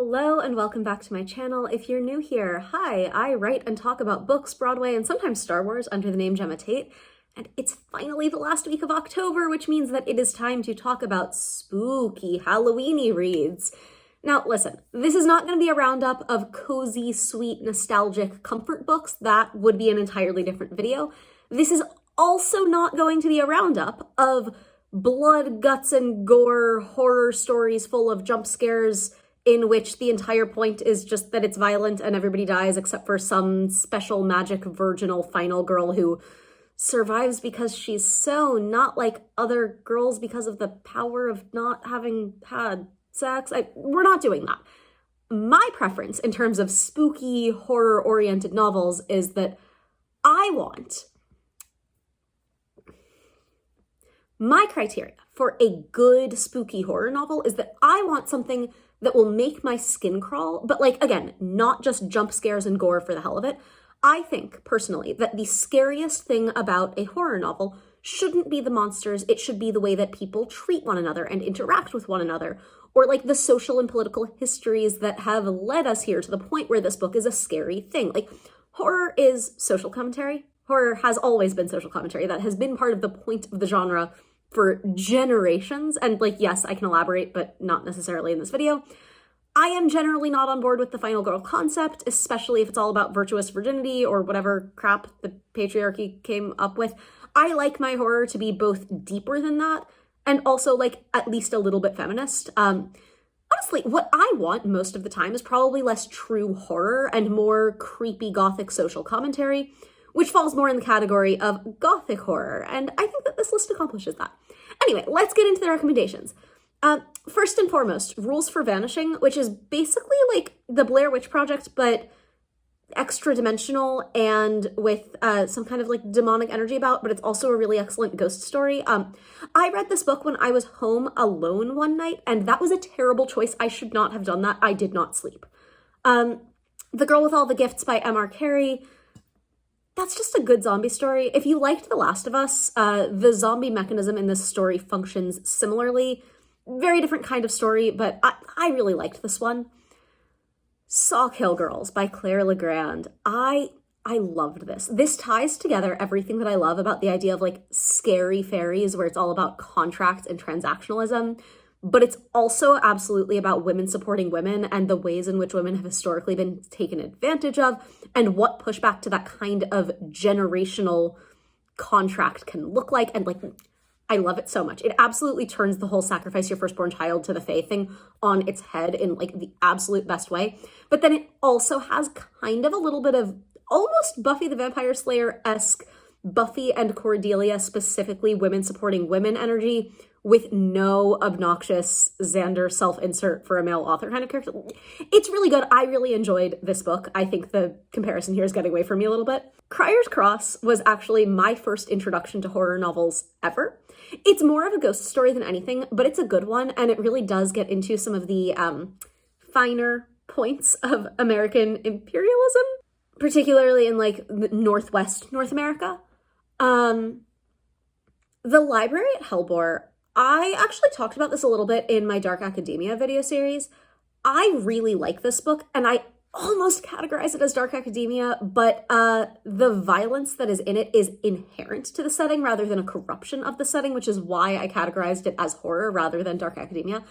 Hello and welcome back to my channel. If you're new here, hi, I write and talk about books, Broadway, and sometimes Star Wars under the name Gemma Tate. And it's finally the last week of October, which means that it is time to talk about spooky Halloweeny reads. Now listen, this is not going to be a roundup of cozy, sweet, nostalgic comfort books. That would be an entirely different video. This is also not going to be a roundup of blood, guts, and gore horror stories full of jump scares in which the entire point is just that it's violent and everybody dies except for some special magic virginal final girl who survives because she's so not like other girls because of the power of not having had sex. We're not doing that. My preference in terms of spooky, horror-oriented novels is that my criteria for a good spooky horror novel is that I want something that will make my skin crawl, but like, again, not just jump scares and gore for the hell of it. I think, personally, that the scariest thing about a horror novel shouldn't be the monsters, it should be the way that people treat one another and interact with one another, or like the social and political histories that have led us here to the point where this book is a scary thing. Like, horror is social commentary. Horror has always been social commentary. That has been part of the point of the genre for generations, and like, yes, I can elaborate, but not necessarily in this video. I am generally not on board with the final girl concept, especially if it's all about virtuous virginity or whatever crap the patriarchy came up with. I like my horror to be both deeper than that and also like at least a little bit feminist. Honestly, what I want most of the time is probably less true horror and more creepy gothic social commentary, which falls more in the category of gothic horror, and I think that this list accomplishes that. Anyway, let's get into the recommendations. First and foremost, Rules for Vanishing, which is basically like the Blair Witch Project, but extra-dimensional and with some kind of like demonic energy about, but it's also a really excellent ghost story. I read this book when I was home alone one night, and that was a terrible choice. I should not have done that. I did not sleep. The Girl with All the Gifts by M.R. Carey, that's just a good zombie story. If you liked The Last of Us, the zombie mechanism in this story functions similarly. Very different kind of story, but I really liked this one. Sawkill Girls by Claire Legrand. I loved this. This ties together everything that I love about the idea of like scary fairies, where it's all about contract and transactionalism, but it's also absolutely about women supporting women and the ways in which women have historically been taken advantage of and what pushback to that kind of generational contract can look like. And like, I love it so much. It absolutely turns the whole sacrifice your firstborn child to the fae thing on its head in like the absolute best way. But then it also has kind of a little bit of almost Buffy the Vampire Slayer-esque Buffy and Cordelia, specifically women supporting women energy, with no obnoxious Xander self-insert for a male author kind of character. It's really good. I really enjoyed this book. I think the comparison here is getting away from me a little bit. Crier's Cross was actually my first introduction to horror novels ever. It's more of a ghost story than anything, but it's a good one, and it really does get into some of the finer points of American imperialism, particularly in like Northwest North America. The Library at Hellbore, I actually talked about this a little bit in my Dark Academia video series. I really like this book, and I almost categorize it as Dark Academia, but the violence that is in it is inherent to the setting rather than a corruption of the setting, which is why I categorized it as horror rather than Dark Academia.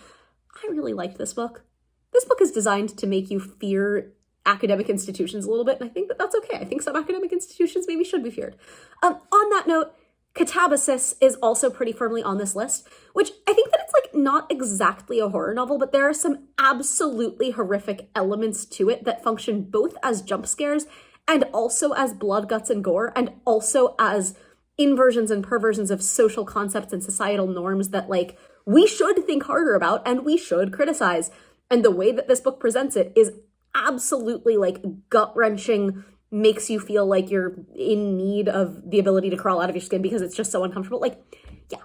I really liked this book. This book is designed to make you fear academic institutions a little bit, and I think that that's okay. I think some academic institutions maybe should be feared. On that note, Catabasis is also pretty firmly on this list, which I think that it's like not exactly a horror novel, but there are some absolutely horrific elements to it that function both as jump scares and also as blood, guts, and gore, and also as inversions and perversions of social concepts and societal norms that like we should think harder about and we should criticize. And the way that this book presents it is absolutely like gut-wrenching, makes you feel like you're in need of the ability to crawl out of your skin because it's just so uncomfortable. Like, yeah.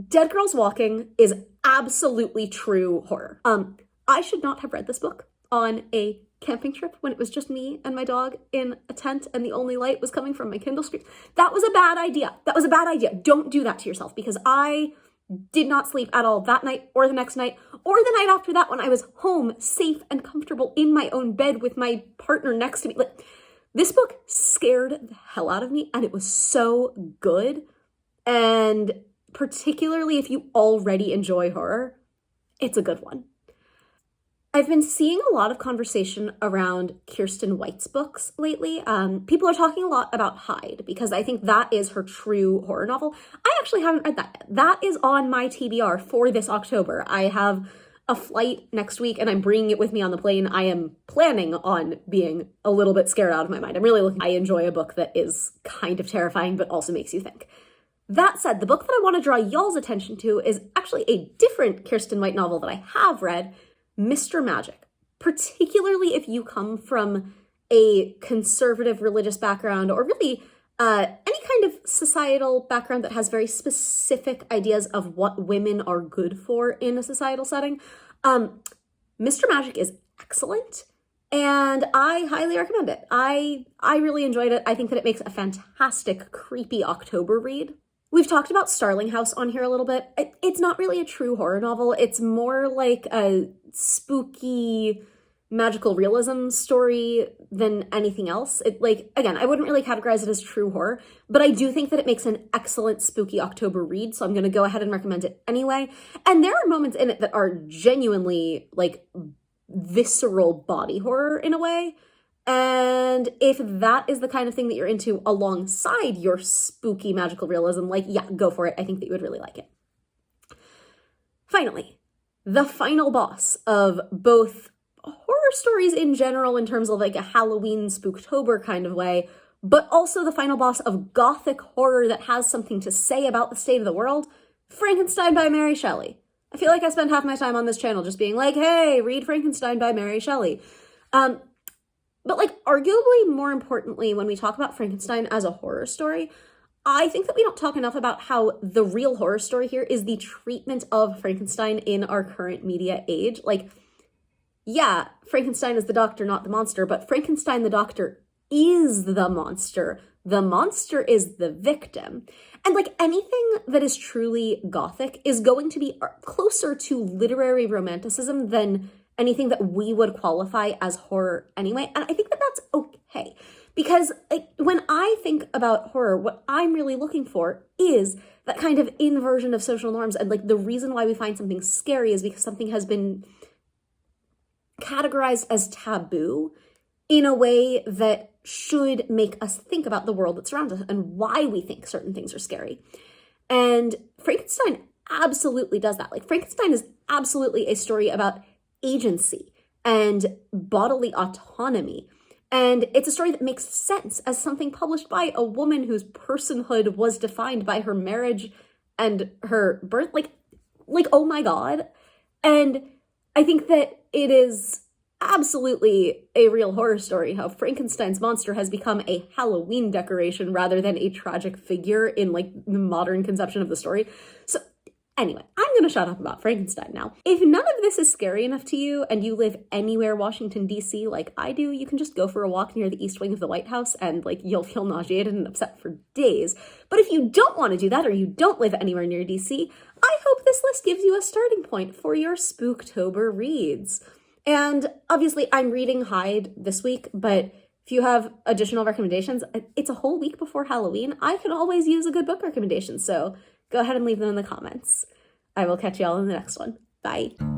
Dead Girls Walking is absolutely true horror. I should not have read this book on a camping trip when it was just me and my dog in a tent and the only light was coming from my Kindle screen. That was a bad idea. That was a bad idea. Don't do that to yourself, because I Did not sleep at all that night or the next night or the night after that when I was home, safe and comfortable in my own bed with my partner next to me. Like, this book scared the hell out of me, and it was so good. And particularly if you already enjoy horror, it's a good one. I've been seeing a lot of conversation around Kirsten White's books lately. People are talking a lot about Hyde because I think that is her true horror novel. I actually haven't read that yet. That is on my TBR for this October. I have a flight next week and I'm bringing it with me on the plane. I am planning on being a little bit scared out of my mind. I enjoy a book that is kind of terrifying but also makes you think. That said, the book that I want to draw y'all's attention to is actually a different Kirsten White novel that I have read, Mr. Magic, particularly if you come from a conservative religious background or really any kind of societal background that has very specific ideas of what women are good for in a societal setting. Mr. Magic is excellent and I highly recommend it. I really enjoyed it. I think that it makes a fantastic, creepy October read. We've talked about Starling House on here a little bit. It's not really a true horror novel. It's more like a spooky magical realism story than anything else. Again, I wouldn't really categorize it as true horror, but I do think that it makes an excellent spooky October read, so I'm going to go ahead and recommend it anyway. And there are moments in it that are genuinely visceral body horror in a way. And if that is the kind of thing that you're into alongside your spooky magical realism, yeah, go for it. I think that you would really like it. Finally, the final boss of both horror stories in general in terms of a Halloween Spooktober kind of way, but also the final boss of gothic horror that has something to say about the state of the world, Frankenstein by Mary Shelley. I feel like I spend half my time on this channel just being like, hey, read Frankenstein by Mary Shelley. But arguably more importantly, when we talk about Frankenstein as a horror story, I think that we don't talk enough about how the real horror story here is the treatment of Frankenstein in our current media age. Yeah, Frankenstein is the doctor, not the monster, but Frankenstein the doctor is the monster. The monster is the victim. And anything that is truly gothic is going to be closer to literary romanticism than anything that we would qualify as horror anyway. And I think that that's okay. Because when I think about horror, what I'm really looking for is that kind of inversion of social norms. And the reason why we find something scary is because something has been categorized as taboo in a way that should make us think about the world that surrounds us and why we think certain things are scary. And Frankenstein absolutely does that. Frankenstein is absolutely a story about agency and bodily autonomy. And it's a story that makes sense as something published by a woman whose personhood was defined by her marriage and her birth. Oh my God. And I think that it is absolutely a real horror story how Frankenstein's monster has become a Halloween decoration rather than a tragic figure in the modern conception of the story. So anyway, I'm going to shut up about Frankenstein now. If none of this is scary enough to you and you live anywhere Washington, D.C. like I do, you can just go for a walk near the East Wing of the White House and you'll feel nauseated and upset for days. But if you don't want to do that or you don't live anywhere near D.C., I hope this list gives you a starting point for your Spooktober reads. And obviously I'm reading Hyde this week, but if you have additional recommendations, it's a whole week before Halloween. I can always use a good book recommendation, so go ahead and leave them in the comments. I will catch y'all in the next one. Bye.